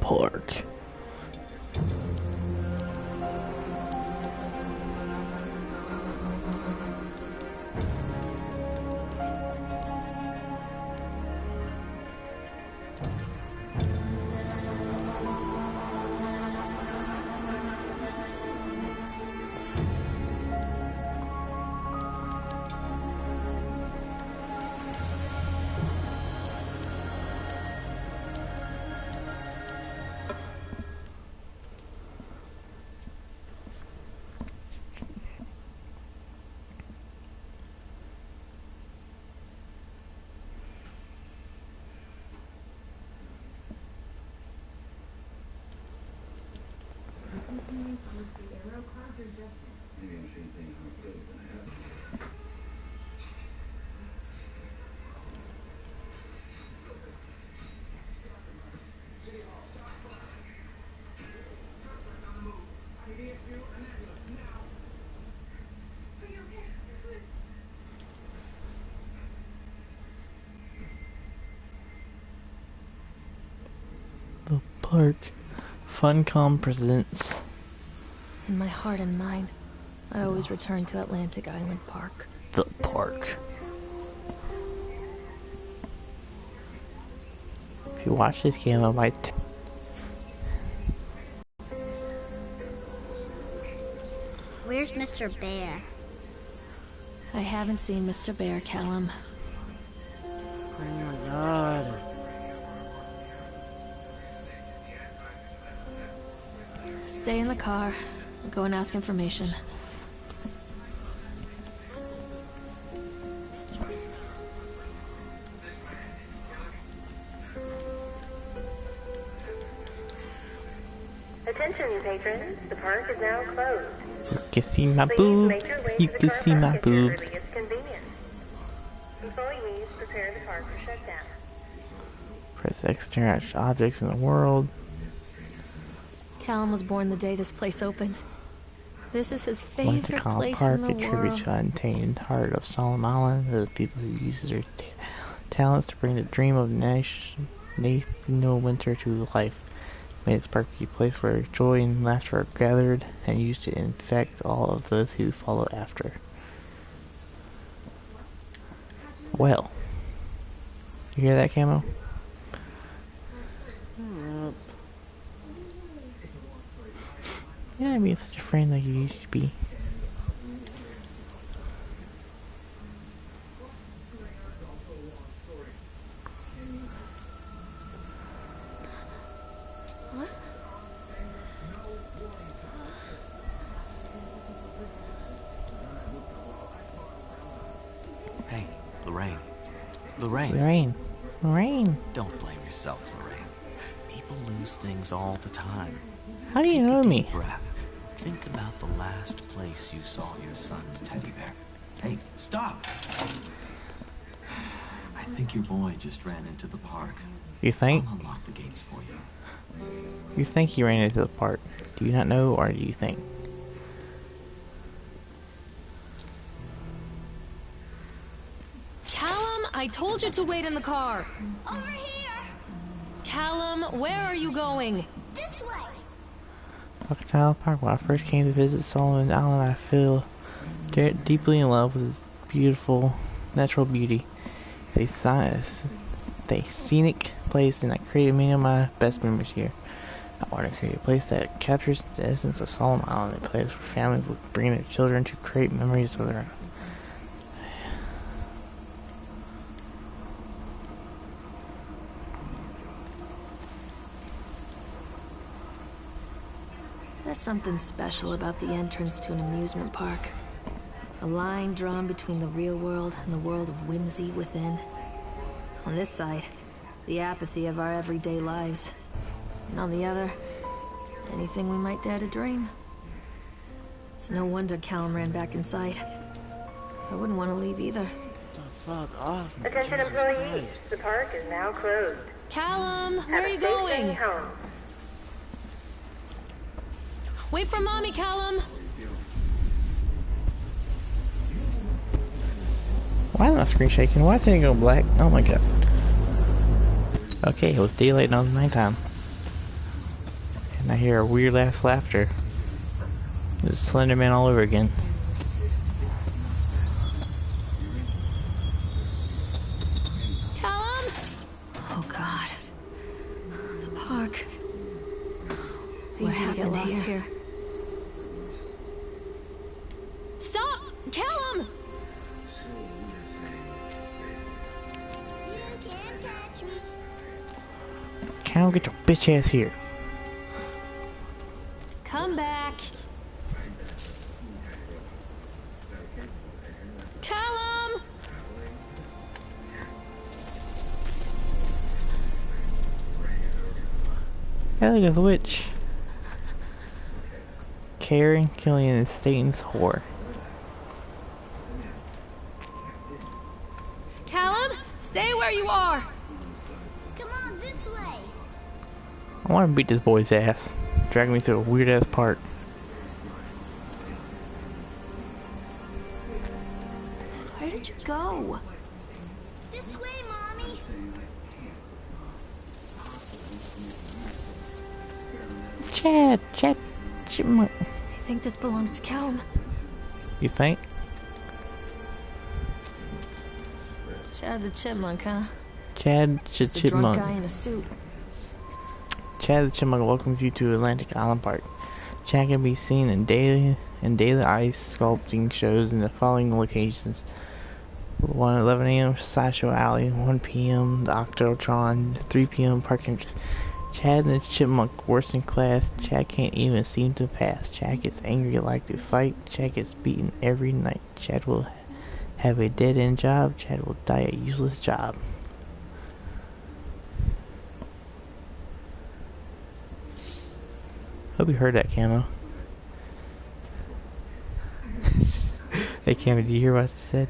park. The park. Funcom presents. In my heart and mind, I always return to Atlantic Island Park. The park. If you watch this game, I might. Where's Mr. Bear? I haven't seen Mr. Bear, Callum. Oh my god. Stay in the car. I'll go and ask information. Attention, patrons. The park is now closed. You can see my Please boobs. make your way You to the can car see park my at your boobs. earliest convenience. Employees prepare the park for shutdown. Press X to interact objects in the world. Callum was born the day this place opened. This is his favorite Monte place Park, in the a tribute world. to the untamed heart of Solomon Island, to the people who use their talents to bring the dream of Nathaniel Winter to life. May its park be a place where joy and laughter are gathered and used to infect all of those who follow after. Well, you hear that, Camo? You're not being such a friend like you used to be. Hey, Lorraine. Lorraine. Lorraine. Don't blame yourself, Lorraine. People lose things all the time. How do you Take know a deep me? breath. Think about the last place you saw your son's teddy bear. Hey, stop! I think your boy just ran into the park. You think? I'll unlock the gates for you. You think he ran into the park. Do you not know, or do you think? Callum, I told you to wait in the car. Over here! Callum, where are you going? This way! Crocodile Park. When I first came to visit Solomon Island, I fell deeply in love with its beautiful natural beauty. It's a scenic place, and I created many of my best memories here. I want to create a place that captures the essence of Solomon Island, a place where families will bring their children to create memories of their own. There's something special about the entrance to an amusement park. A line drawn between the real world and the world of whimsy within. On this side, the apathy of our everyday lives. And on the other, anything we might dare to dream. It's no wonder Callum ran back inside. I wouldn't want to leave either. Fuck off. Attention, employees. The park is now closed. Callum, Have where are a you safe going? journey home. Wait for Mommy, Callum! Why is my screen shaking? Why did it go black? Oh my god. Okay, it was daylight and it was nighttime. And I hear a weird ass laughter. It's Slender Man all over again. Callum! Oh God. The park. It's easy to get lost here. Stop! Callum! You can't catch me. Cal, get your bitch ass here. Come back. Callum! Hey, look at the witch. Karen Killian is Satan's whore. Callum, stay where you are. Come on, this way. I want to beat this boy's ass. Dragging me through a weird ass part. Where did you go? This way, Mommy. Chad Chipmunk. I think this belongs to Callum. You think? Chad the Chipmunk, huh? Chad Just a drunk guy Chipmunk. in a suit. Chad the Chipmunk welcomes you to Atlantic Island Park. Chad can be seen in daily ice sculpting shows in the following locations: 11 a.m. Sideshow Alley, 1 p.m. the Octotron, 3 p.m. Park Entrance. Chad and the Chipmunk worst in class. Chad can't even seem to pass. Chad gets angry, like to fight. Chad gets beaten every night. Chad will have a dead-end job. Chad will die a useless job. Hope you heard that, Camo. Hey, Camo, did you hear what I said?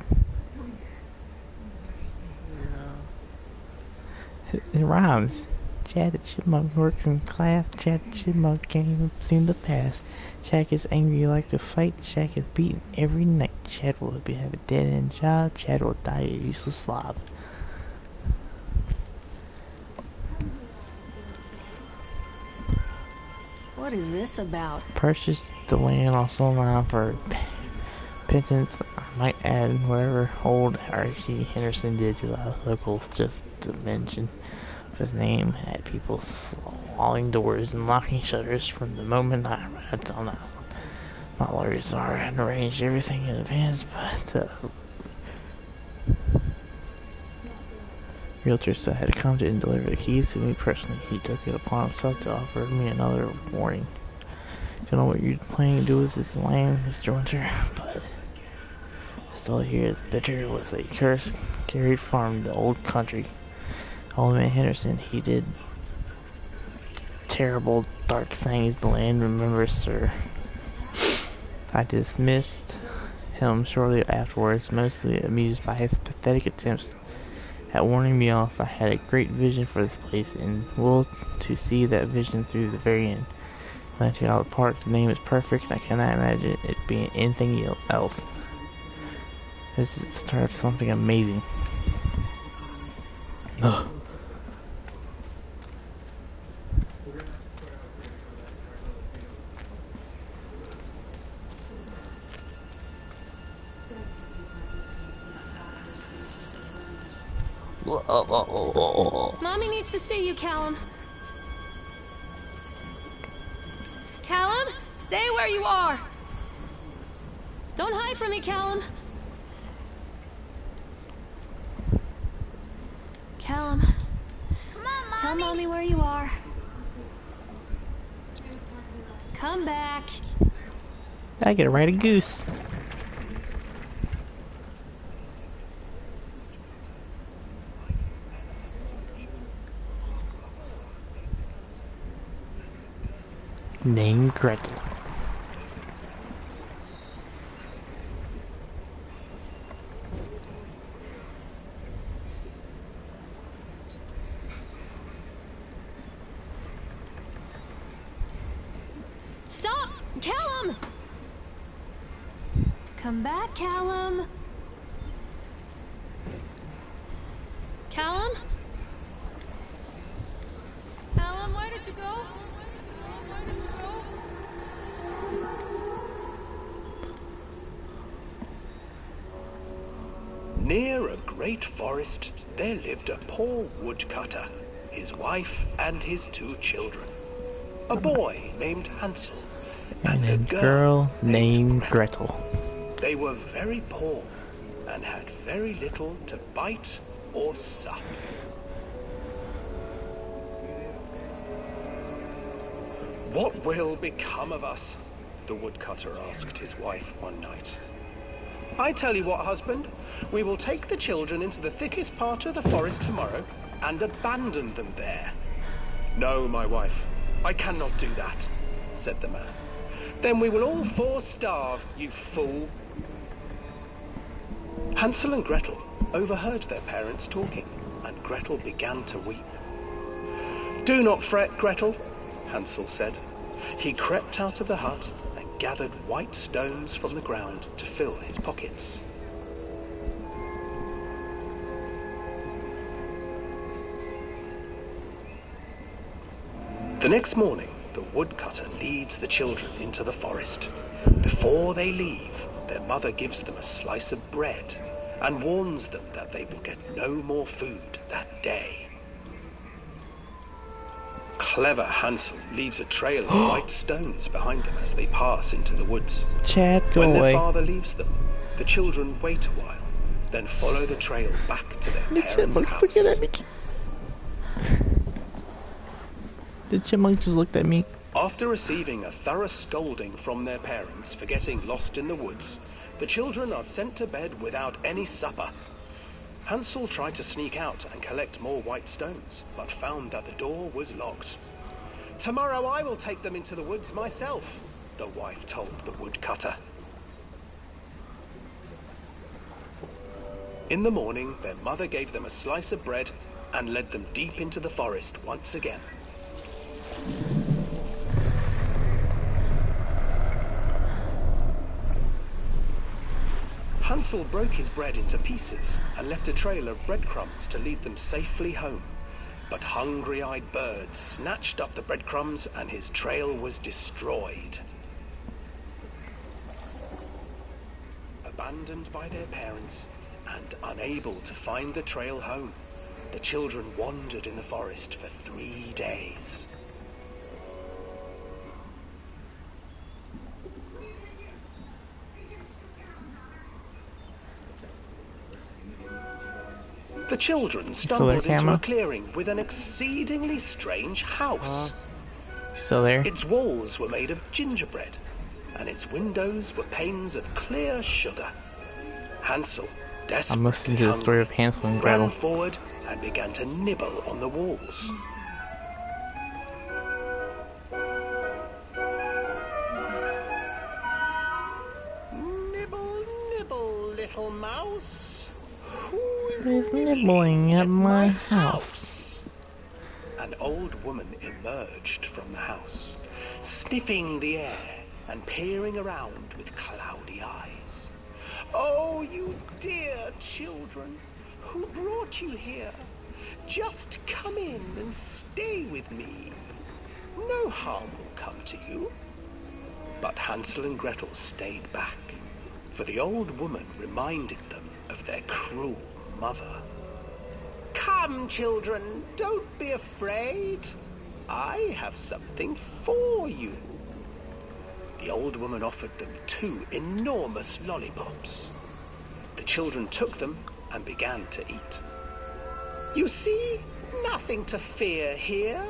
No. It rhymes. Chad the Chipmunk works in class. Chad the Chipmunk can't even seem to pass. Chad gets angry, like to fight. Chad gets beaten every night. Chad will have a dead-end job. Chad will die a useless slob. What is this about? Purchased the land on Solomon for pittance. I might add whatever old R.G. Henderson did to the locals just to mention his name. Had people slamming doors and locking shutters from the moment I arrived on the. My lawyers are and arranged everything in advance, but realtor still had to come to and deliver the keys to me personally. He took it upon himself to offer me another warning. Don't know what you're planning to do with this land, Mr. Winter, but still here is bitter with a curse carried from the old country. Old man Henderson, he did terrible, dark things the land remembers, sir. I dismissed him shortly afterwards, mostly amused by his pathetic attempts at warning me off. I had a great vision for this place and will to see that vision through the very end. Atlantic Island Park, the name is perfect. I cannot imagine it being anything else. This is the start of something amazing. Ugh. Mommy needs to see you, Callum. Callum, stay where you are. Don't hide from me, Callum. Callum, Come on, Mommy. tell Mommy where you are. Come back. I get to ride a goose. Named Gretel. Stop! Callum! Come back, Callum. Callum? Callum, where did you go? Near a great forest, there lived a poor woodcutter, his wife and his 2 children. A boy named Hansel And a girl named Gretel. They were very poor and had very little to bite or sup. What will become of us? The woodcutter asked his wife one night. I tell you what, husband, we will take the children into the thickest part of the forest tomorrow and abandon them there. No, my wife, I cannot do that, said the man. Then we will all 4 starve, you fool. Hansel and Gretel overheard their parents talking, and Gretel began to weep. Do not fret, Gretel, Hansel said. He crept out of the hut and gathered white stones from the ground to fill his pockets. The next morning, the woodcutter leads the children into the forest. Before they leave, their mother gives them a slice of bread and warns them that they will get no more food that day. Clever Hansel leaves a trail of white stones behind them as they pass into the woods. Chad, go When away. their father leaves them, the children wait a while, then follow the trail back to their parents' house. Looking at me. The chipmunk just looked at me. After receiving a thorough scolding from their parents for getting lost in the woods, the children are sent to bed without any supper. Hansel tried to sneak out and collect more white stones, but found that the door was locked. Tomorrow I will take them into the woods myself, the wife told the woodcutter. In the morning, their mother gave them a slice of bread and led them deep into the forest once again. Hansel broke his bread into pieces and left a trail of breadcrumbs to lead them safely home. But hungry-eyed birds snatched up the breadcrumbs and his trail was destroyed. Abandoned by their parents and unable to find the trail home, the children wandered in the forest for 3 days. The children stumbled into a clearing with an exceedingly strange house. Still there? Its walls were made of gingerbread, and its windows were panes of clear sugar. Hansel, desperately I'm listening to the story of Hansel and Gretel. ran forward and began to nibble on the walls. Nibble, nibble, little mouse. Who's nibbling at my house? An old woman emerged from the house, sniffing the air and peering around with cloudy eyes. Oh, you dear children, who brought you here? Just come in and stay with me. No harm will come to you. But Hansel and Gretel stayed back, for the old woman reminded them of their cruel mother. Come, children, don't be afraid. I have something for you. The old woman offered them 2 enormous lollipops. The children took them and began to eat. You see, nothing to fear here.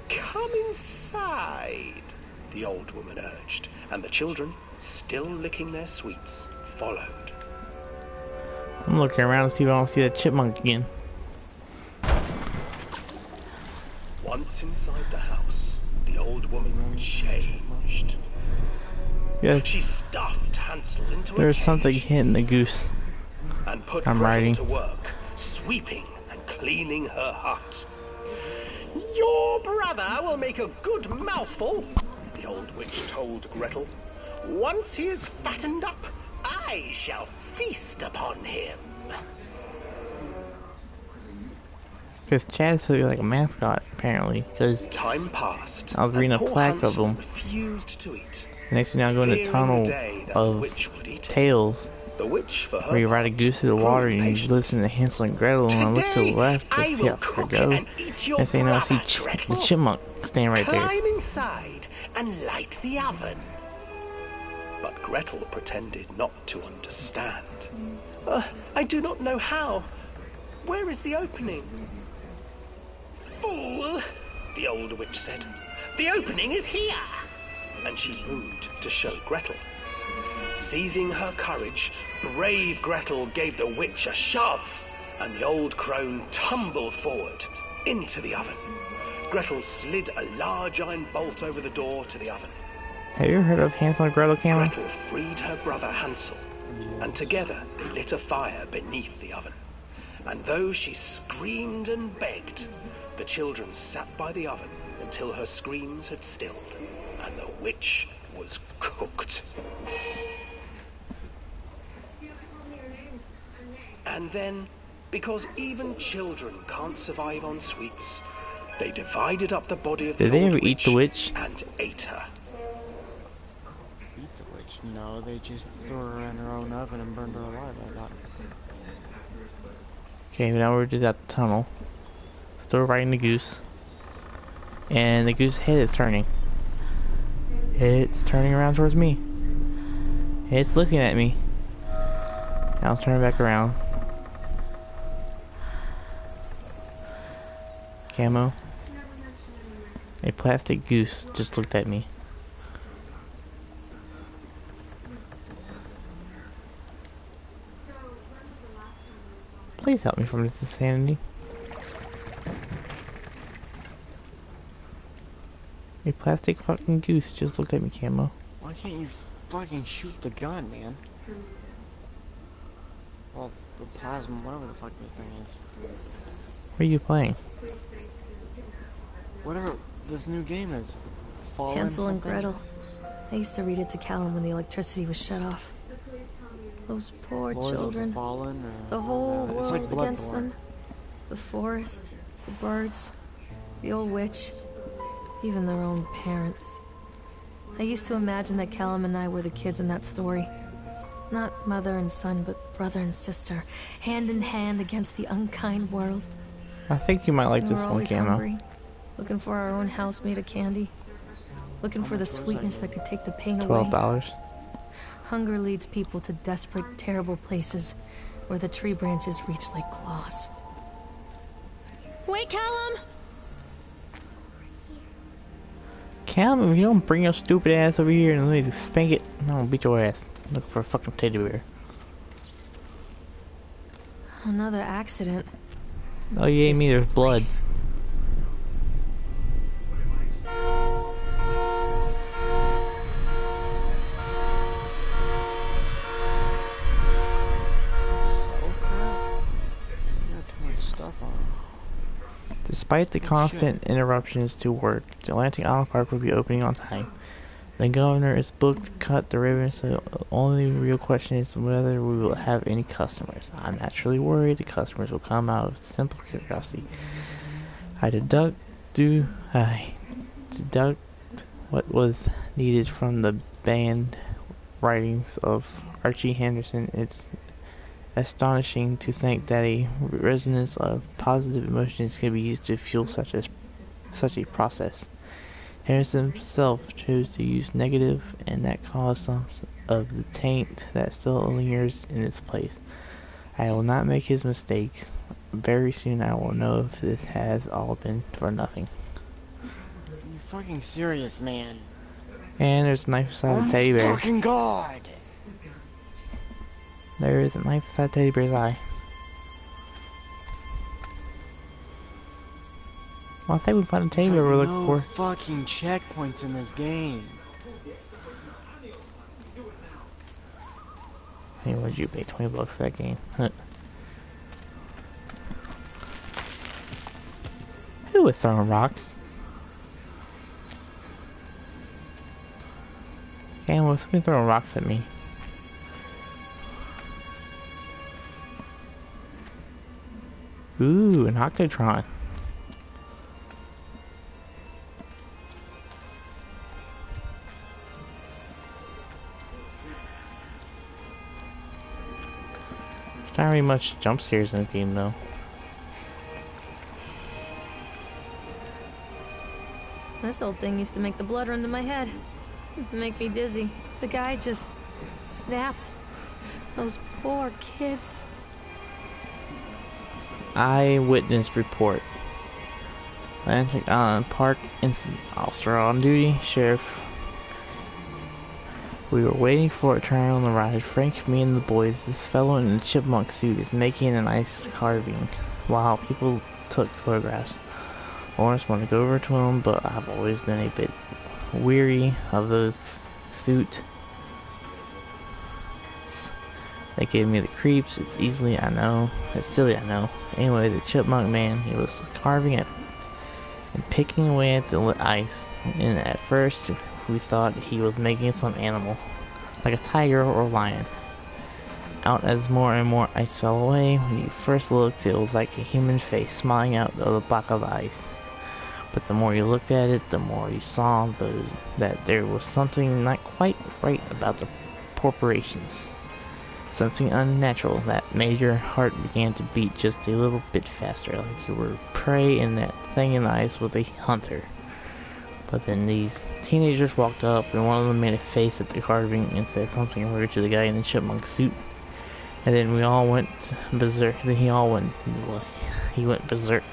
Come inside, the old woman urged, and the children, still licking their sweets, followed. I'm looking around to see if I don't see that chipmunk again. Once inside the house, the old woman changed. Yeah, She stuffed Hansel into a there's cage something hitting the goose. and put I'm Gretel writing. to work, sweeping and cleaning her hut. Your brother will make a good mouthful, the old witch told Gretel. Once he is fattened up, I shall feast upon him. Because Chad's supposed to be like a mascot, apparently. Because Time passed. I was reading and a poor plaque of Hansel them. refused to eat. The next thing I go in the Fearing tunnel the day that the of witch would eat him. Tales, The witch, for her where you ride a part, goose through the grew water and you impatient. listen to Hansel and Gretel, and I look to the left to see how far to go. and eat your And so you know, I see brother, the Gretel. chipmunk standing right there. Climb inside and light the oven. But Gretel pretended not to understand. I do not know how. Where is the opening? Fool, the old witch said. The opening is here. And she moved to show Gretel. Seizing her courage, brave Gretel gave the witch a shove, and the old crone tumbled forward into the oven. Gretel slid a large iron bolt over the door to the oven. Have you ever heard of Hansel and Gretel, Cameron? Gretel freed her brother Hansel, and together they lit a fire beneath the oven. And though she screamed and begged, the children sat by the oven until her screams had stilled, and the witch was cooked. And then, because even children can't survive on sweets, they divided up the body of the Did they old ever eat the witch? and ate her. Eat the witch? No, they just threw her in her own oven and burned her alive, I thought. Okay, now we're just at the tunnel. Still riding the goose. And the goose head is turning. It's turning around towards me. It's looking at me. Now it's turning back around. Camo. A plastic goose just looked at me. Please help me from this insanity. A plastic fucking goose just looked at me, Camo. Why can't you fucking shoot the gun, man? Well, the plasma, whatever the fuck this thing is. What are you playing? Whatever this new game is. Fallen Hansel and something? Gretel. I used to read it to Callum when the electricity was shut off. Those poor Lord of the children. Fallen, or The whole it's world like against Bloodborne. them. The forest, the birds, the old witch, even their own parents. I used to imagine that Callum and I were the kids in that story. Not mother and son, but brother and sister, hand in hand against the unkind world. I think you might like And this we're one, always Camo. hungry, looking for our own house made of candy, looking for the sweetness that could take the pain away. $12. Hunger leads people to desperate, terrible places where the tree branches reach like claws. Wait, Callum! Cam, if you don't bring your stupid ass over here and let me spank it, no, I'll beat your ass. Look for a fucking teddy bear. Another accident. Oh yeah, me, there's blood. Place. Sell crap? You got too much stuff on. Despite the constant interruptions to work, the Atlantic Island Park will be opening on time. The governor is booked to cut the ribbon, so the only real question is whether we will have any customers. I'm naturally worried the customers will come out of simple curiosity. I deduct what was needed from the banned writings of Archie Henderson. It's astonishing to think that a resonance of positive emotions can be used to fuel such a process. Henderson himself chose to use negative, and that caused some of the taint that still lingers in its place. I will not make his mistakes. Very soon I will know if this has all been for nothing. Are you fucking serious, man? And there's a knife beside Oh the teddy my bear. fucking god! There is a knife beside teddy bear's eye. Well, I think we found a teddy bear we're looking no for. fucking checkpoints in this game. Hey, what'd you pay $20 for that game? Huh. Who was throwing rocks? Damn, was somebody throwing rocks at me? Ooh, an Octotron. Not really much jump scares in the game though. This old thing used to make the blood run to my head. Make me dizzy. The guy just snapped. Those poor kids. Eyewitness report. Atlantic Island Park incident. Officer on duty, sheriff. We were waiting for a turn on the ride. Frank, me, and the boys. This fellow in a chipmunk suit is making an ice carving while people took photographs. Lawrence wanted to go over to him, but I've always been a bit weary of those suit. They gave me the creeps. It's easily, I know. It's silly, I know. Anyway, the chipmunk man, he was carving it and picking away at the ice. And at first, we thought he was making some animal, like a tiger or a lion. Out as more and more ice fell away, when you first looked, it was like a human face smiling out of the block of the ice. But the more you looked at it, the more you saw that there was something not quite right about the proportions. Something unnatural that made your heart begin to beat just a little bit faster, like you were prey and that thing in the ice was a hunter. But then these teenagers walked up and one of them made a face at the carving and said something weird to the guy in the chipmunk suit. And then we all went berserk. Then he went berserk.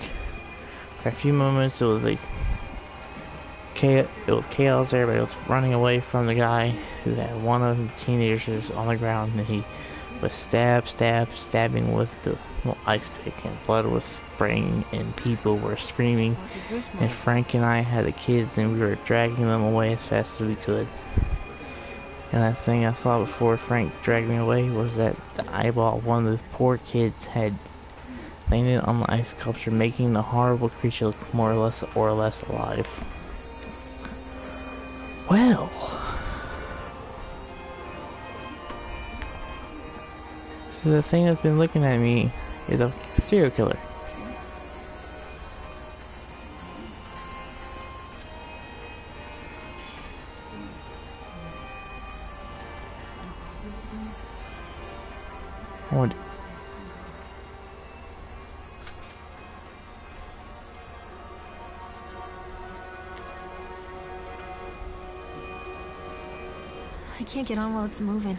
For a few moments it was chaos. Everybody was running away from the guy who had one of the teenagers on the ground, and he was stabbing with the ice pick, and blood was spraying and people were screaming. And Frank and I had the kids and we were dragging them away as fast as we could. And that thing I saw before Frank dragged me away was that the eyeball of one of the poor kids had landed on the ice sculpture, making the horrible creature look more or less alive. Well, so the thing that's been looking at me is a serial killer. I can't get on while it's moving.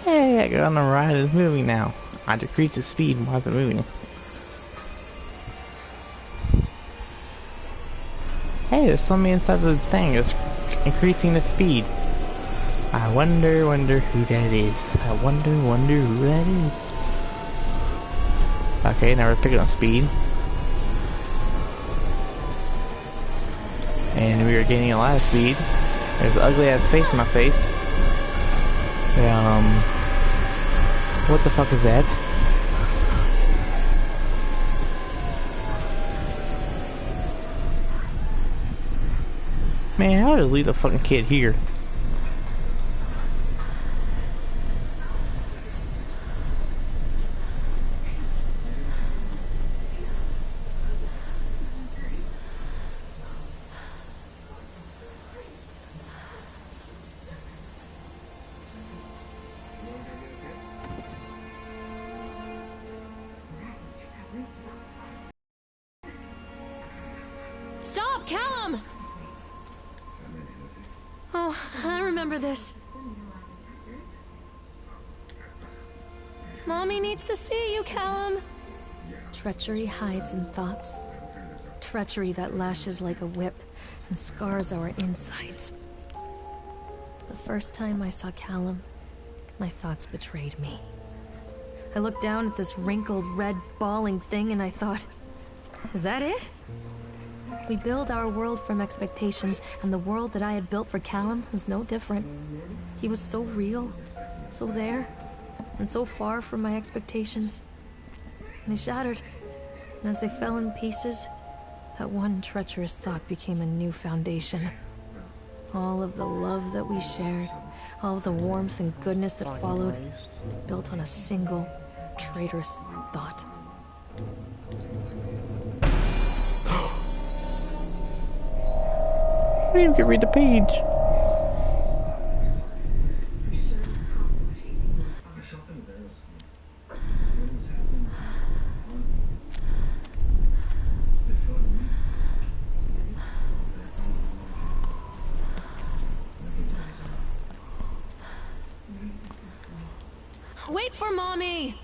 Hey, I got on the ride, it's moving now. I decreased the speed while it's moving. Hey, there's something inside the thing that's increasing the speed. I wonder who that is. I wonder who that is. Okay, now we're picking up speed. And we are getting a lot of speed. There's an ugly ass face in my face. What the fuck is that? Man, how just leave the fucking kid here? Stop, Callum! Oh, I remember this. Mommy needs to see you, Callum. Treachery hides in thoughts. Treachery that lashes like a whip and scars our insides. The first time I saw Callum, my thoughts betrayed me. I looked down at this wrinkled, red, bawling thing and I thought, is that it? We build our world from expectations, and the world that I had built for Callum was no different. He was so real, so there, and so far from my expectations. They shattered, and as they fell in pieces, that one treacherous thought became a new foundation. All of the love that we shared, all of the warmth and goodness that Fucking followed, waste. built on a single traitorous thought. I didn't even read the page. Wait for Mommy!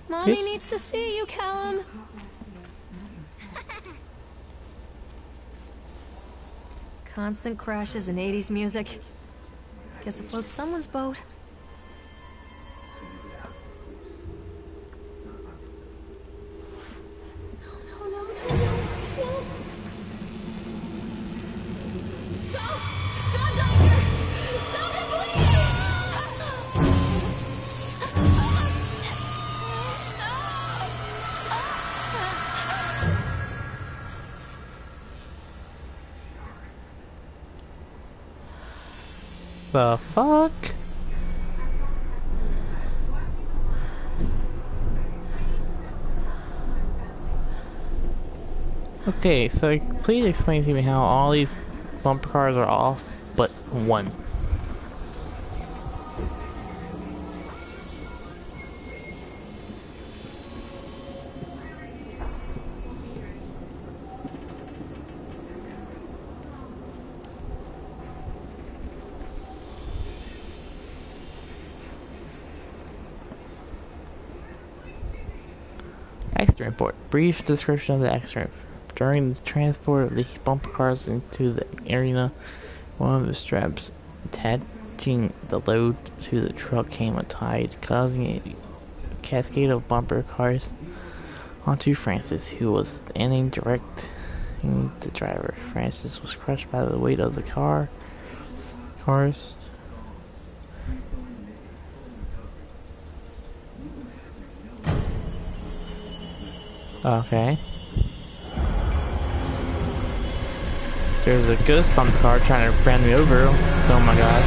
Mommy needs to see you, Callum. Constant crashes and 80s music. Guess it floats someone's boat. No, please no. Stop, doctor! Stop it, please! The fuck? Okay, so please explain to me how all these bumper cars are off, but one. Accident report. Brief description of the accident. During the transport of the bumper cars into the arena, one of the straps attaching the load to the truck came untied, causing a cascade of bumper cars onto Francis, who was standing directing the driver. Francis was crushed by the weight of the cars. Okay. There's a ghost bumper car trying to run me over. Oh my god.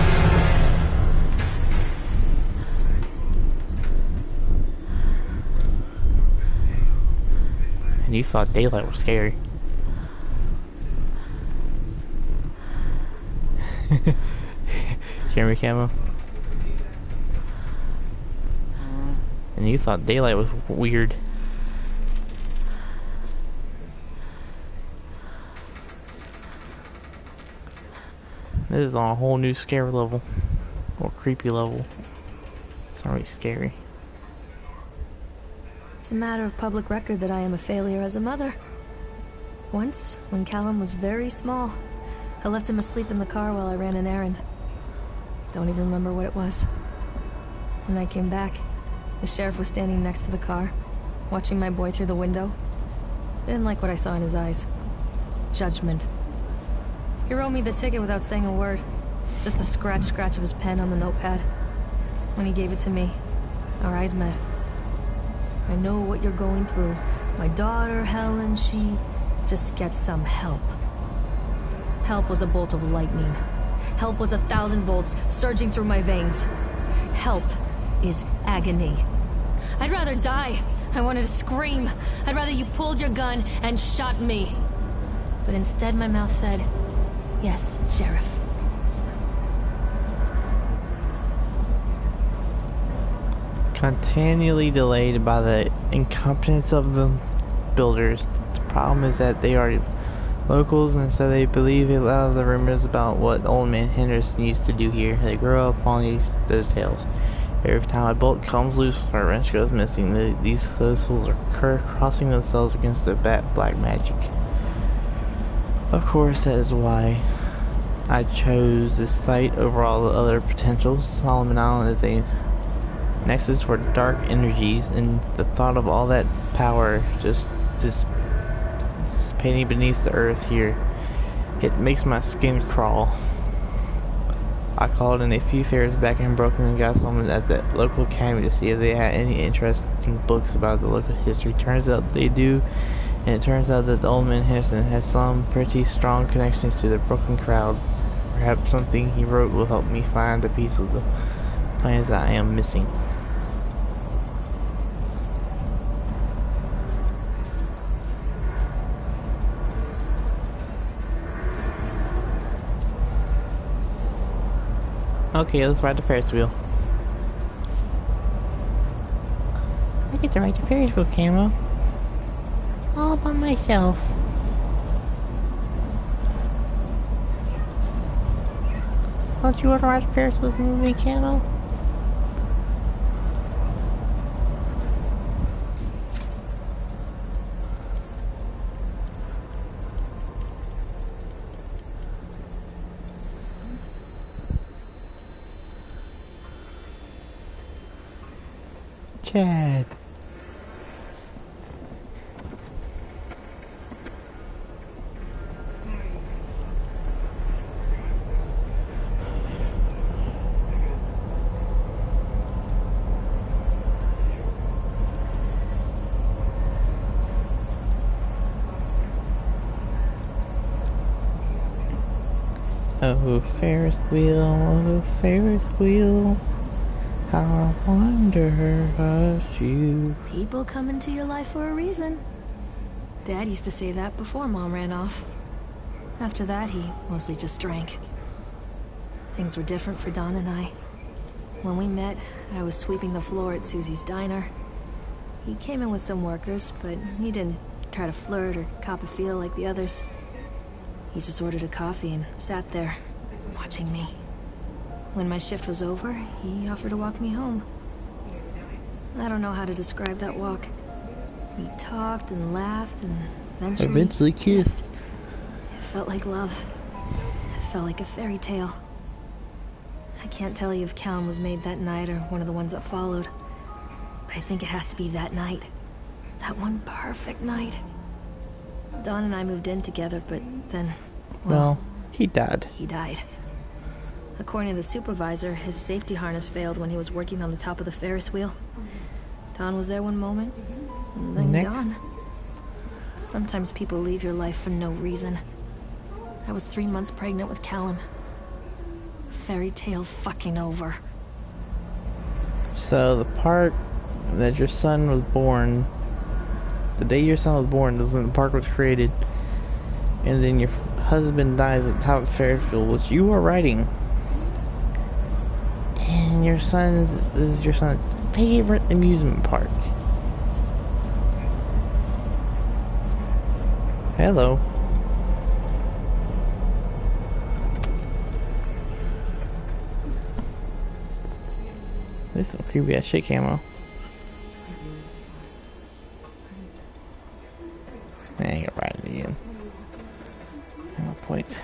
And you thought daylight was scary. Hear me, Camo? And you thought daylight was weird. This is on a whole new scare level. Or creepy level. It's not really scary. It's a matter of public record that I am a failure as a mother. Once, when Callum was very small, I left him asleep in the car while I ran an errand. Don't even remember what it was. When I came back, the sheriff was standing next to the car, watching my boy through the window. I didn't like what I saw in his eyes. Judgment. He wrote me the ticket without saying a word. Just the scratch of his pen on the notepad. When he gave it to me, our eyes met. I know what you're going through. My daughter, Helen, she just gets some help. Help was a bolt of lightning. Help was 1,000 volts surging through my veins. Help is agony. I'd rather die. I wanted to scream. I'd rather you pulled your gun and shot me. But instead my mouth said, "Yes, Sheriff." Continually delayed by the incompetence of the builders. The problem is that they are locals, and so they believe a lot of the rumors about what Old Man Henderson used to do here. They grow up on those tales. Every time a bolt comes loose or a wrench goes missing, these fools are crossing themselves against the black magic. Of course, that is why I chose this site over all the other potentials. Solomon Island is a nexus for dark energies, and the thought of all that power just dissipating beneath the earth here, it makes my skin crawl. I called in a few fairs back in Brooklyn and got someone at the local academy to see if they had any interesting books about the local history. Turns out they do, and it turns out that the old man Henderson has some pretty strong connections to the Brooklyn crowd. Perhaps something he wrote will help me find the piece of the plans that I am missing. Okay, let's ride the Ferris wheel. I get to ride the Ferris wheel, Camo. All by myself. Don't you want to ride the Ferris wheel with me, Camo? Chad. Oh, Ferris wheel, how I wonder about you. People come into your life for a reason. Dad used to say that before Mom ran off. After that, he mostly just drank. Things were different for Don and I. When we met, I was sweeping the floor at Susie's diner. He came in with some workers, but he didn't try to flirt or cop a feel like the others. He just ordered a coffee and sat there, watching me. When my shift was over, he offered to walk me home. I don't know how to describe that walk. We talked and laughed and eventually kissed. It felt like love. It felt like a fairy tale. I can't tell you if Callum was made that night or one of the ones that followed. But I think it has to be that night. That one perfect night. Don and I moved in together, but then... Well, he died. He died. According to the supervisor, his safety harness failed when he was working on the top of the Ferris wheel. Don was there one moment, and then gone. Sometimes people leave your life for no reason. I was 3 months pregnant with Callum. Fairy tale fucking over. So the part that your son was born, the day your son was born, was when the park was created, and then your husband dies at the top of Ferris wheel, which you are riding. And your son is your son's favorite amusement park. Hello. This is creepy ass shit, Camo. I ain't gonna ride it again. No point.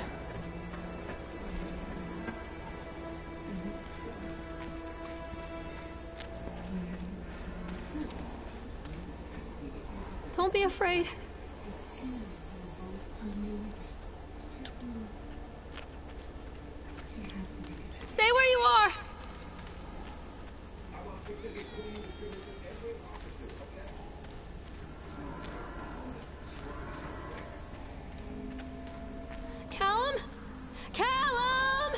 Don't be afraid. Stay where you are. Callum? Callum!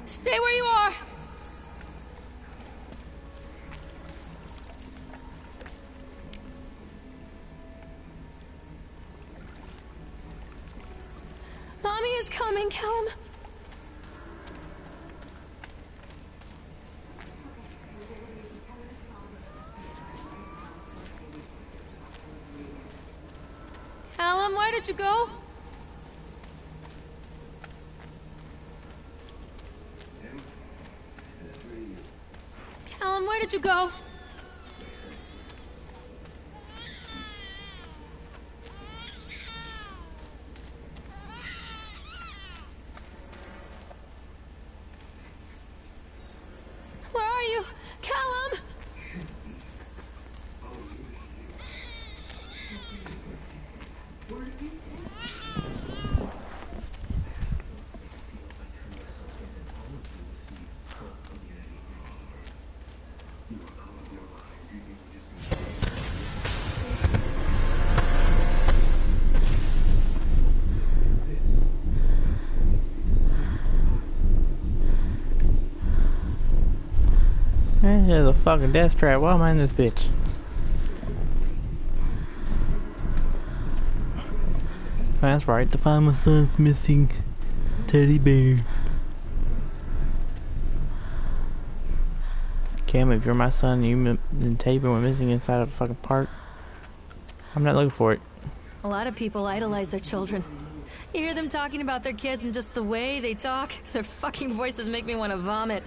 Stay where you are. Mommy is coming, Callum. Callum, where did you go? Callum, where did you go? Where are you? Callum! Where Man, there's a fucking death trap. Why am I in this bitch? That's right, to find my son's missing teddy bear. Cam, if you're my son and and teddy bear went missing inside of a fucking park, I'm not looking for it. A lot of people idolize their children. You hear them talking about their kids and just the way they talk, their fucking voices make me want to vomit.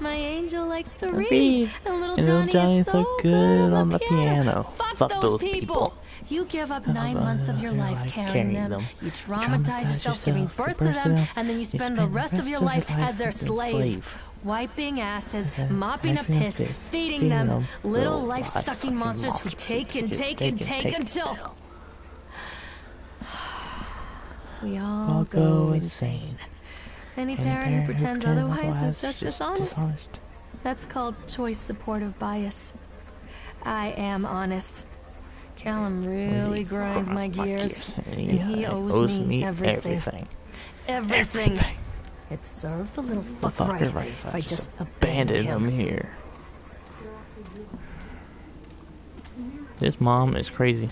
My angel likes to read, and little Johnny is so good on the piano. Fuck those people. You give up 9 months of your life carrying them. You traumatize yourself giving birth to them, and then you spend the rest of your life as their slave. Wiping asses, mopping up piss, feeding them. Little life-sucking monsters who take and take and take until... we all go insane. Any parent who pretends otherwise is just dishonest. That's called choice supportive bias. I am honest. Callum really grinds my gears, and he owes me everything. Everything. It served the little fuck right if I just abandoned him here. This mom is crazy.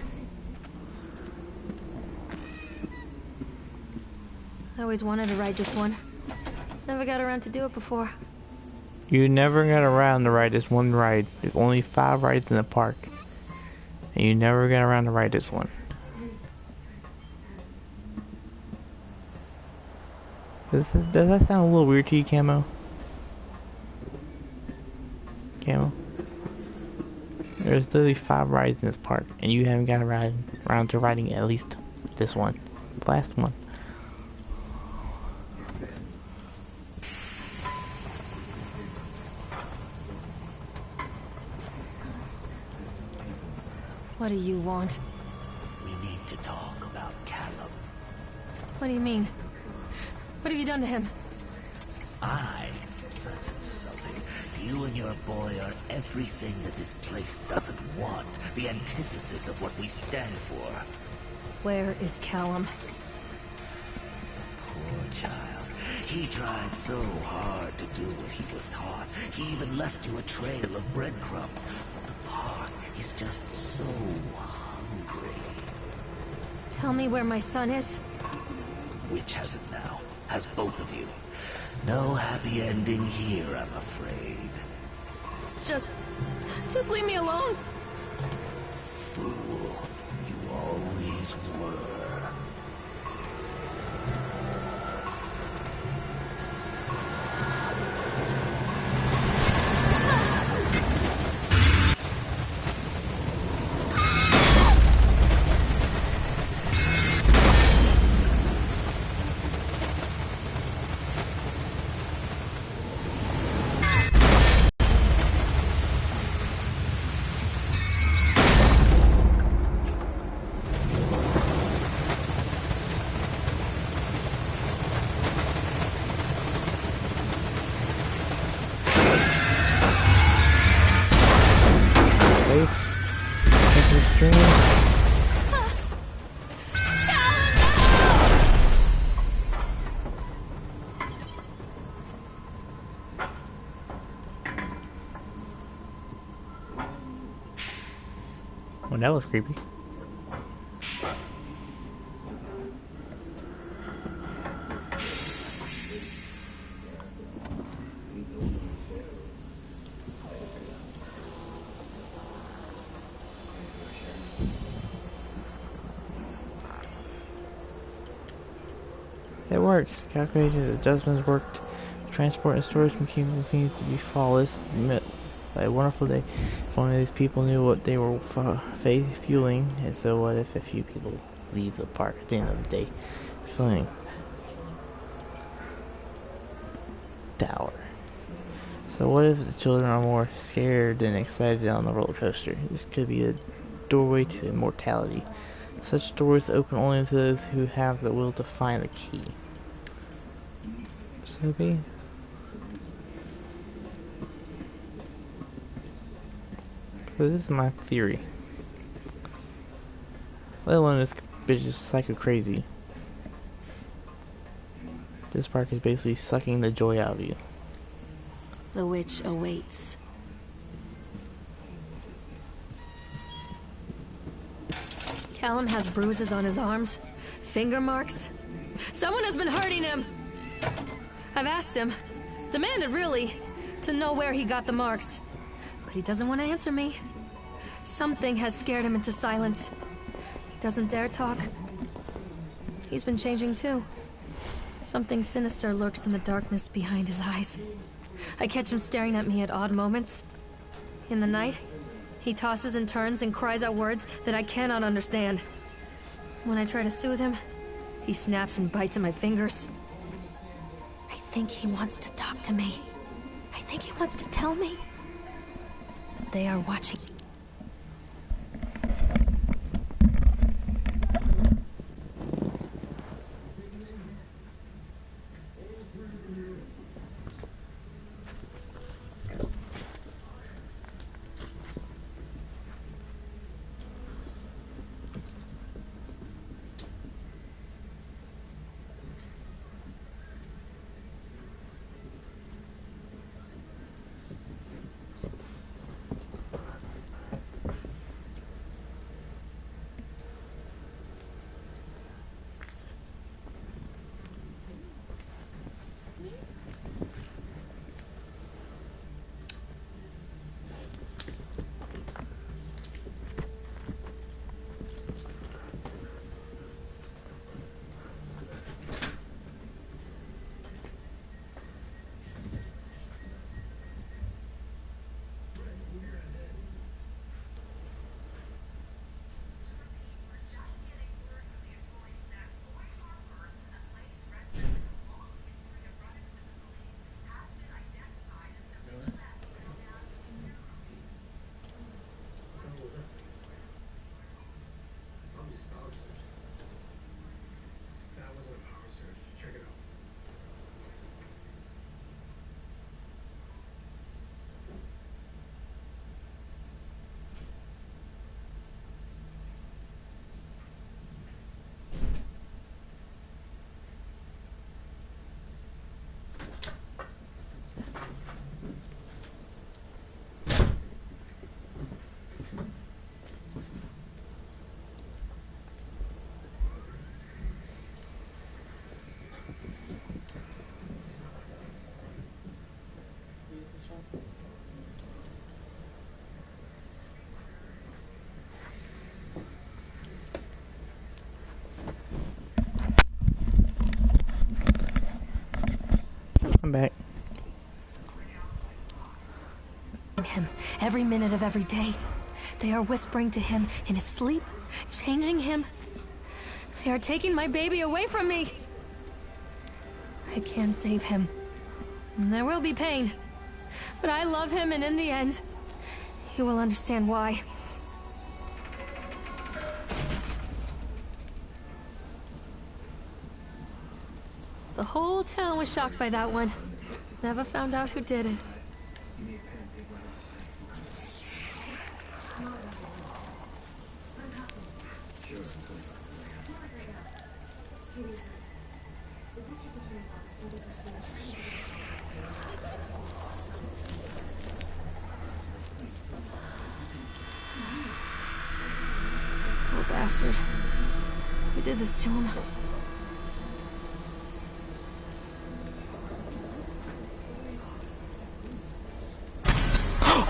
I always wanted to ride this one. Never got around to do it before. You never got around to ride this one ride. There's only 5 rides in the park. And you never got around to ride this one. Does that sound a little weird to you, Camo? Camo? There's literally 5 rides in this park, and you haven't got around to riding at least this one. The last one. What do you want? We need to talk about Callum. What do you mean? What have you done to him? That's insulting. You and your boy are everything that this place doesn't want. The antithesis of what we stand for. Where is Callum? The poor child. He tried so hard to do what he was taught. He even left you a trail of breadcrumbs. But the park is just so hungry. Tell me where my son is. Which has it now? Has both of you. No happy ending here, I'm afraid. Just leave me alone. Fool. You always were. Well, that was creepy. It works. Calculated adjustments worked. Transport and storage mechanism seems to be flawless. A wonderful day. If only these people knew what they were fueling. And so what if a few people leave the park at the end of the day? Fueling. Tower. So what if the children are more scared than excited on the roller coaster? This could be a doorway to immortality. Such doors open only to those who have the will to find the key. So be. So this is my theory. Let alone this bitch is psycho crazy. This park is basically sucking the joy out of you. The witch awaits. Callum has bruises on his arms, finger marks. Someone has been hurting him! I've asked him, demanded really, to know where he got the marks. But he doesn't want to answer me. Something has scared him into silence. He doesn't dare talk. He's been changing too. Something sinister lurks in the darkness behind his eyes. I catch him staring at me at odd moments. In the night, he tosses and turns and cries out words that I cannot understand. When I try to soothe him, he snaps and bites at my fingers. I think he wants to talk to me. I think he wants to tell me. But they are watching. I'm back. Him every minute of every day. They are whispering to him in his sleep, changing him. They are taking my baby away from me. I can save him. And there will be pain. But I love him, and in the end, he will understand why. The whole town was shocked by that one. Never found out who did it. Oh, bastard. Who did this to him?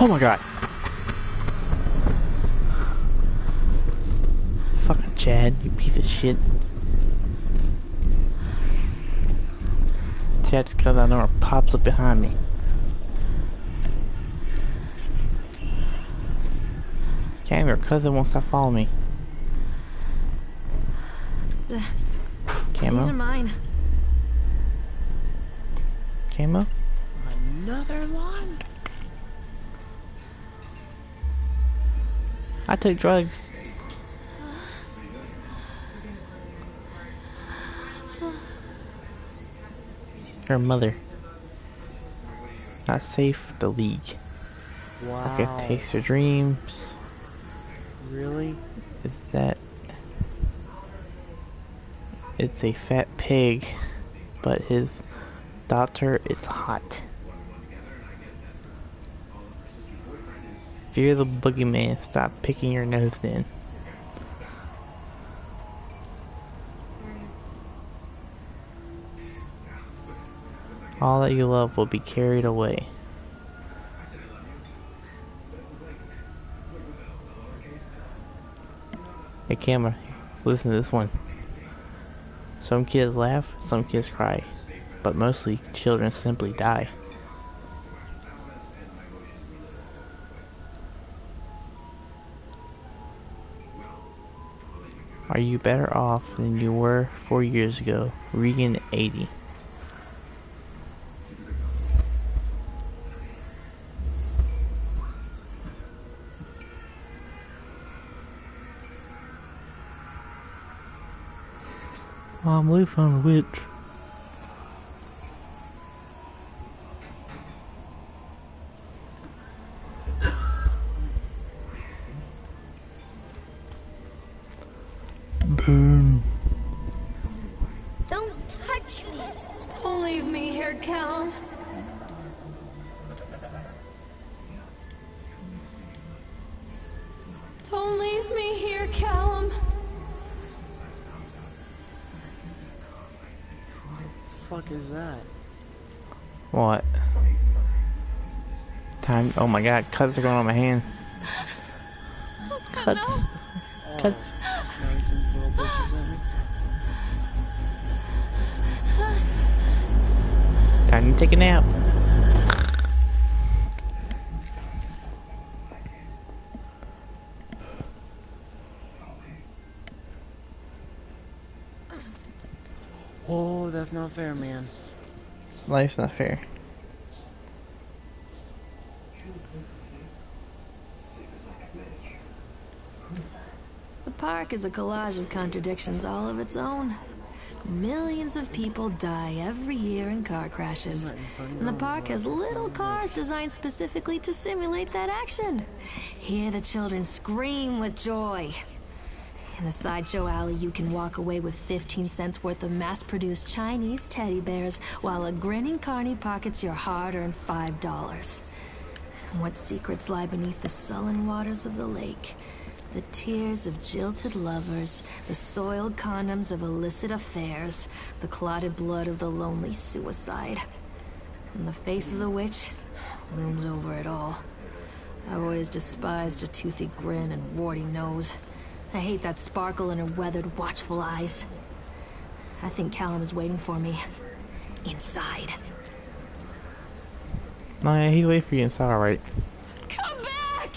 Oh my god. Fucking Chad, you piece of shit. Chad just comes out there and pops up behind me. Cam, your cousin won't stop following me. Camo? These are mine. Camo? Another one? I took drugs. Her mother. Not safe for the league. Wow. I could taste her dreams. Really? Is that... It's a fat pig, but his daughter is hot. Fear the boogeyman. Stop picking your nose in. All that you love will be carried away. Hey camera, listen to this one. Some kids laugh, some kids cry, but mostly children simply die. Are you better off than you were 4 years ago? Regan 80. Mom, we found a witch. Burn. Don't touch me. Don't leave me here, Callum. Don't leave me here, Callum. Fuck is that? What? Time. Oh my god, cuts are going on my hand. Cuts. No. Cuts. Now he sends little bitches at me. Time to take a nap. Oh, that's not fair, man. Life's not fair. The park is a collage of contradictions all of its own. Millions of people die every year in car crashes. And the park has little cars designed specifically to simulate that action. Hear the children scream with joy. In the sideshow alley, you can walk away with 15 cents worth of mass-produced Chinese teddy bears, while a grinning carny pockets your hard-earned $5. What secrets lie beneath the sullen waters of the lake? The tears of jilted lovers, the soiled condoms of illicit affairs, the clotted blood of the lonely suicide. And the face of the witch looms over it all. I've always despised her toothy grin and warty nose. I hate that sparkle in her weathered, watchful eyes. I think Callum is waiting for me. Inside. No, yeah, he's waiting for you inside, alright. Come back!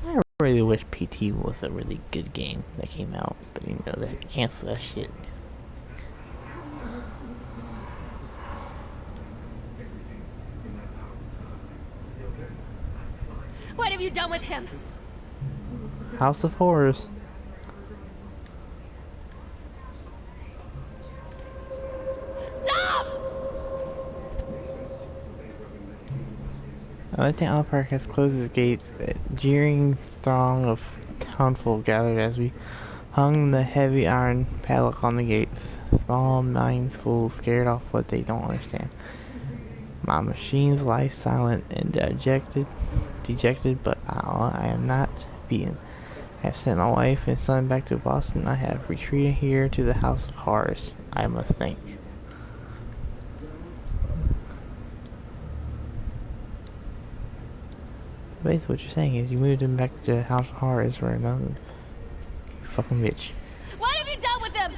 I really wish PT was a really good game that came out, but you know, they canceled that shit. What have you done with him? House of Horrors. Stop! I think Allen Park has closed its gates. A jeering throng of townfolk gathered as we hung the heavy iron padlock on the gates. Small minds full, scared off what they don't understand. My machines lie silent and dejected, but I am not beaten. I have sent my wife and son back to Boston. I have retreated here to the House of Horrors. I must think. Basically what you're saying is you moved him back to the House of Horrors for another. You fucking bitch. What have you done with him?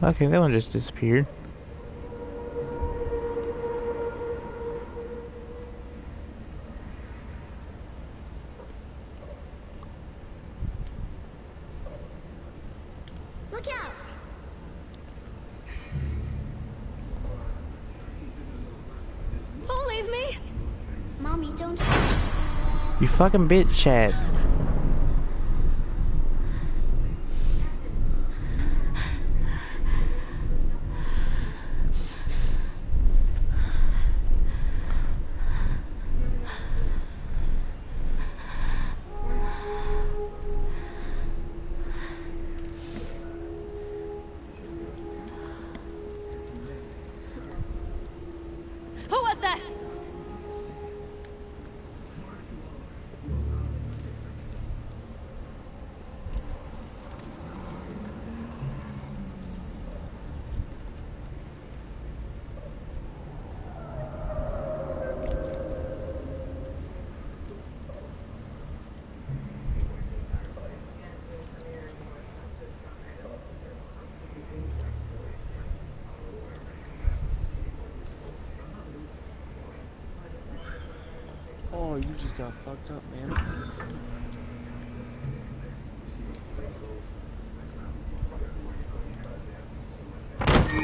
Okay, that one just disappeared. Look out! Mommy, don't. You fucking bitch, Chad. Who was that? Oh, you just got fucked up, man.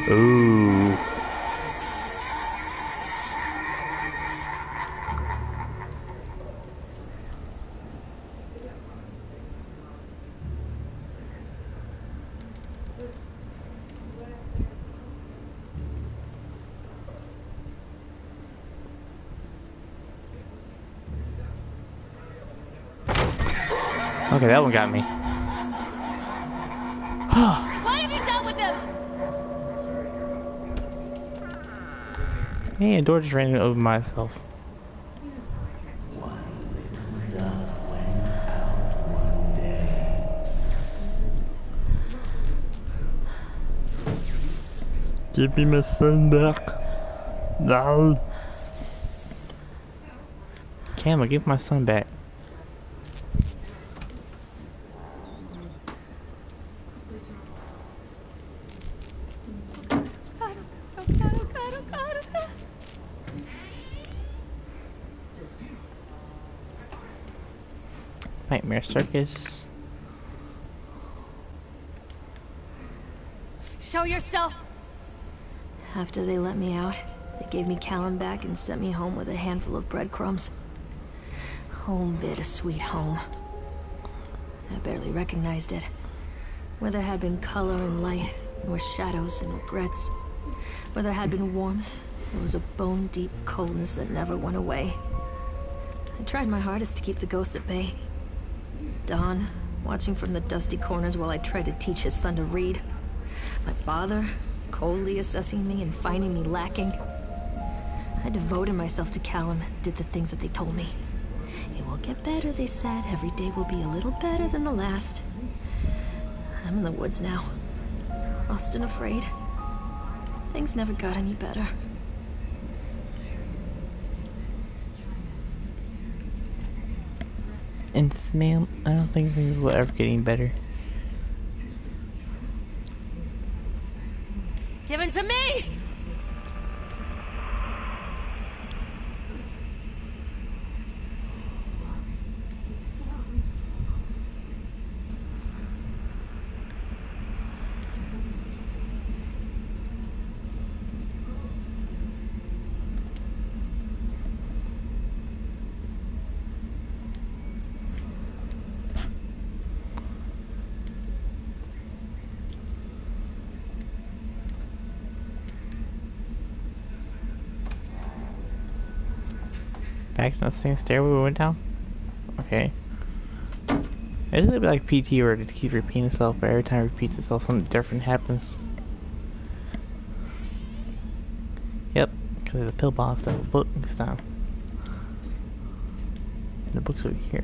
Ooh. Okay, that one got me. What have you done with them? Hey, a door just ran over myself. One little dove went out one day. Give me my son back. No. Camel, give my son back. Nightmare Circus. Show yourself! After they let me out, they gave me Callum back and sent me home with a handful of breadcrumbs. Home, bittersweet home. I barely recognized it. Where there had been color and light, there were shadows and regrets. Where there had been warmth, there was a bone-deep coldness that never went away. I tried my hardest to keep the ghosts at bay. Don, watching from the dusty corners while I tried to teach his son to read. My father, coldly assessing me and finding me lacking. I devoted myself to Callum, did the things that they told me. It will get better, they said. Every day will be a little better than the last. I'm in the woods now, lost and afraid. Things never got any better. And smell, I don't think things will ever get any better. Give it to me! Back to the same stairway we went down? Okay. It's a little bit like PT where it keeps repeating itself, but every time it repeats itself something different happens. Yep, because there's a pill box that will book this time. And the book's over here.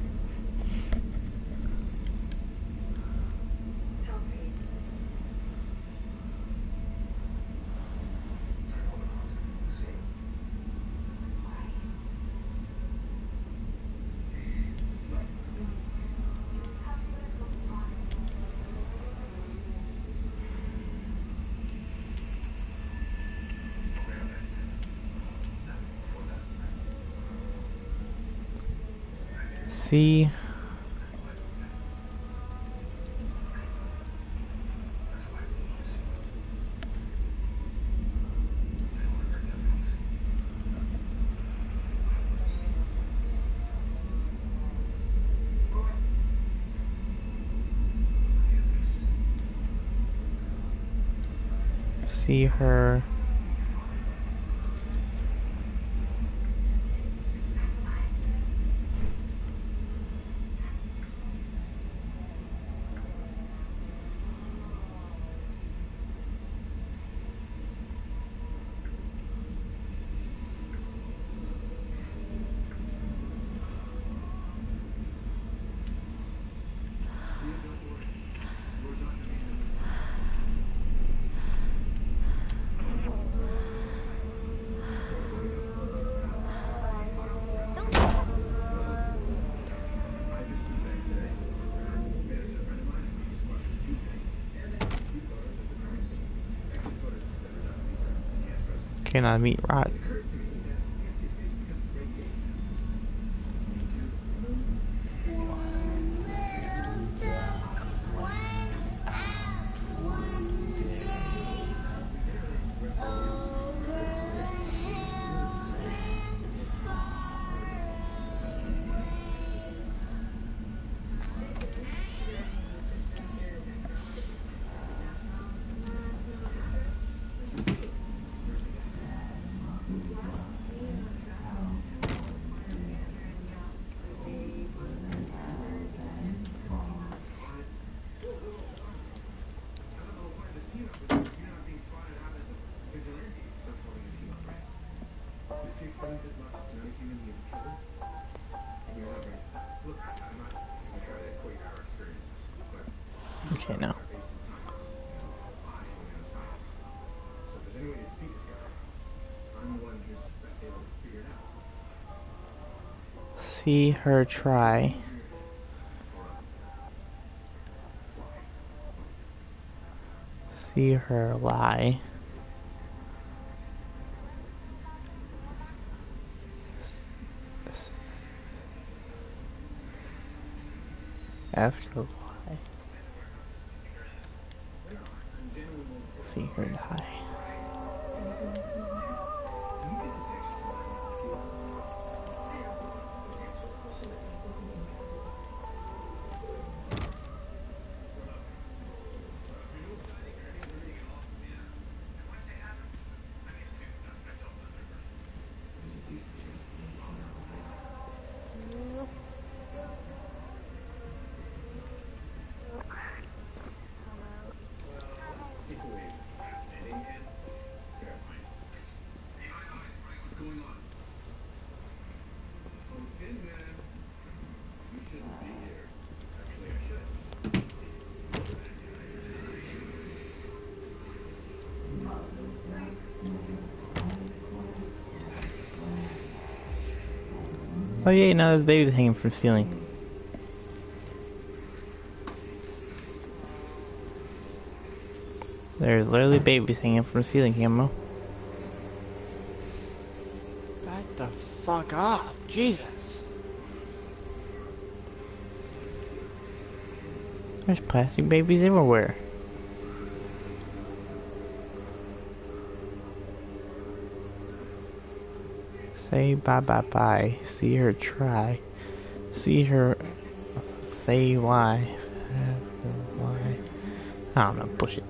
See, See her. Can I meet Rod? Okay, now. See her try. See her lie. Ask her why. See her die. Oh yeah, now there's babies hanging from the ceiling. There's literally babies hanging from the ceiling, Camo. Back the fuck up, Jesus. There's plastic babies everywhere. Say bye bye bye. See her try. See her say why. Ask her why. I don't know, push it.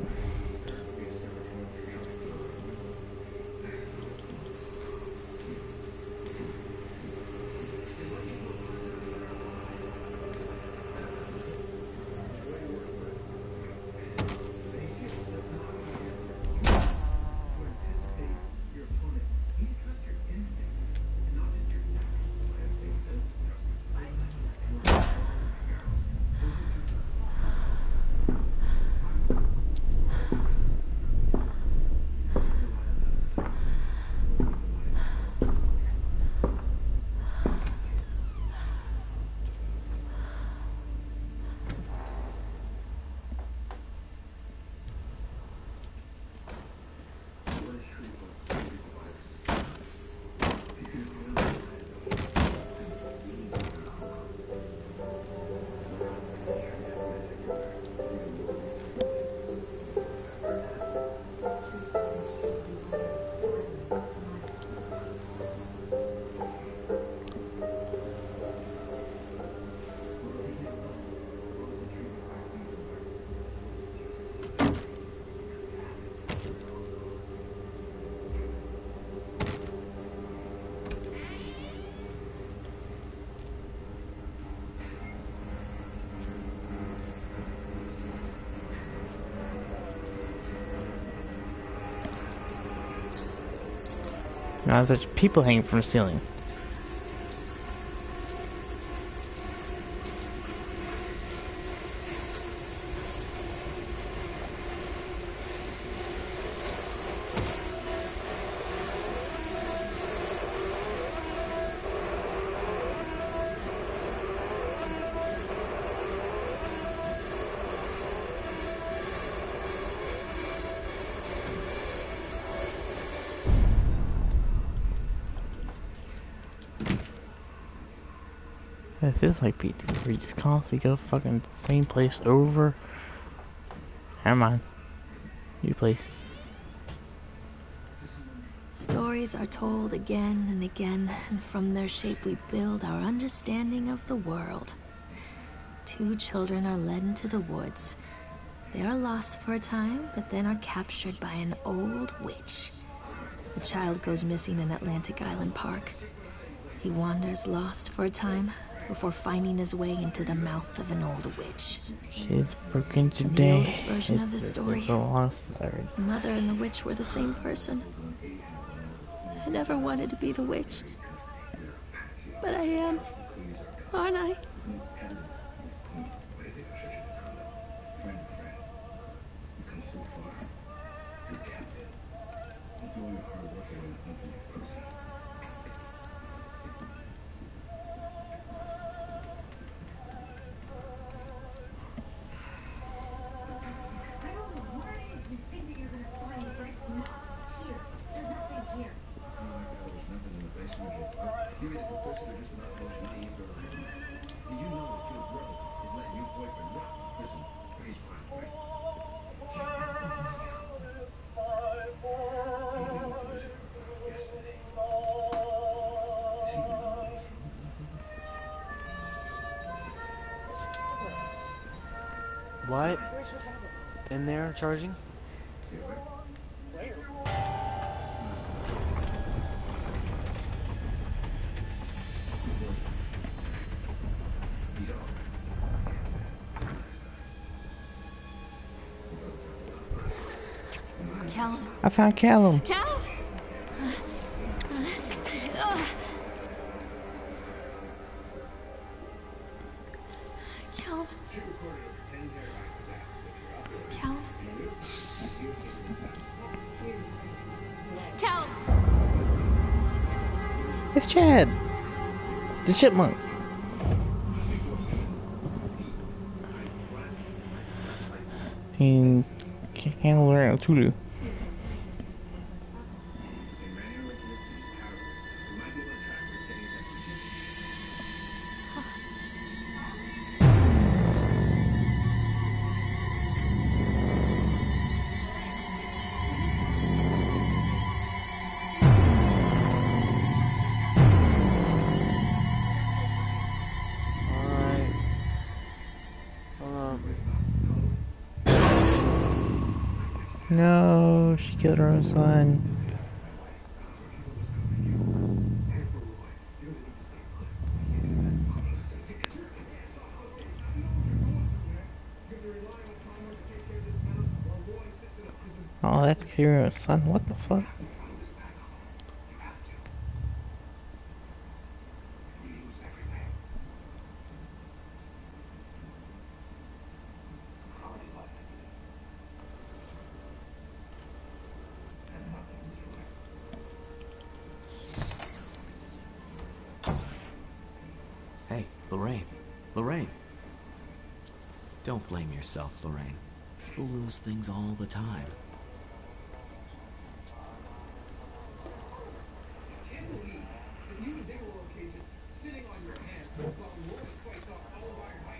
Now there's people hanging from the ceiling. It feels like PT, where you just constantly go fucking same place over. Never mind. New place. Stories are told again and again, and from their shape we build our understanding of the world. Two children are led into the woods. They are lost for a time, but then are captured by an old witch. The child goes missing in Atlantic Island Park. He wanders lost for a time, before finding his way into the mouth of an old witch. Kids broken In the today. oldest version of the story, It's a long story. the mother and the witch were the same person. I never wanted to be the witch. But I am, aren't I? What? In there charging? Callum. I found Callum. Callum! Callum. Callum. Callum. It's Chad. The chipmunk. And handle around Tulu. Alright. Hold on. No, she killed her own son. Oh, that's her own son. What the fuck? Hey, Lorraine. Lorraine. Don't blame yourself, Lorraine. People lose things all the time.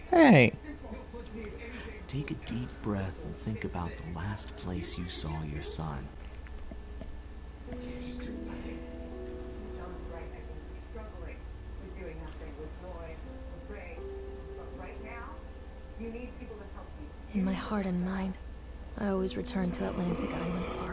Hey! Take a deep breath and think about the last place you saw your son. In my heart and mind, I always return to Atlantic Island Park.